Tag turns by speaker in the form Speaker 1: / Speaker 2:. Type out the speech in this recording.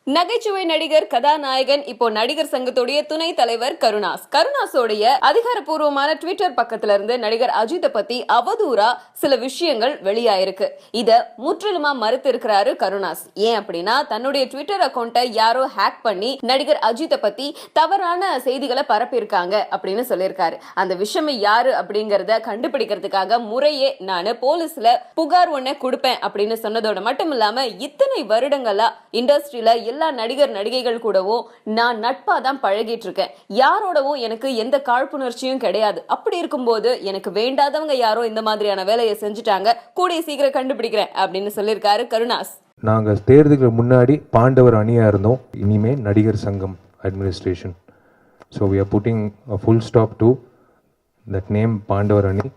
Speaker 1: நகைச்சுவை நடிகர் கதாநாயகன் இப்போ நடிகர் சங்கத்துடைய துணை தலைவர் கருணாஸோடைய அதிகாரப்பூர்வமான ட்விட்டர் பக்கத்துல இருந்து நடிகர் அஜித்தை பத்தி அவதூறா சில விஷயங்கள் வெளியாயிருக்கு. இத முற்றிலுமா மறுத்து இருக்கிறாரு கருணாஸ். ஏன் அப்படின்னா தன்னுடைய ட்விட்டர் அக்கௌண்ட்டை யாரோ ஹேக் பண்ணி நடிகர் அஜித்தை பத்தி தவறான செய்திகளை பரப்பியிருக்காங்க அப்படின்னு சொல்லியிருக்காரு. அந்த விஷயம் யாரு அப்படிங்கறத கண்டுபிடிக்கிறதுக்காக முறையே நான் போலீஸ்ல புகார் ஒண்ணு கொடுப்பேன் அப்படின்னு சொன்னதோட மட்டும் இல்லாம இத்தனை வருடங்களா இண்டஸ்ட்ரியில எல்லா நடிகர் நடிகைகள் கூடவும் நான் நட்பா தான் பழகிட்டு இருக்கேன். யாரோடவும் எனக்கு எந்த காழ்ப்புணர்ச்சியும் கிடையாது. அப்படி இருக்கும்போது எனக்கு வேண்டாதவங்க யாரோ இந்த மாதிரியான வேலையை செஞ்சுட்டாங்க, கூடிய சீக்கிரம் கண்டுபிடிக்கிறேன் அப்படின்னு சொல்லியிருக்காரு கருணாஸ்.
Speaker 2: நாங்கள் தேர்தலுக்கு முன்னாடி பாண்டவர் அணியாக இருந்தோம், இனிமே Nadigar Sangam administration. So we are putting a full stop to that name Pandavar அணி.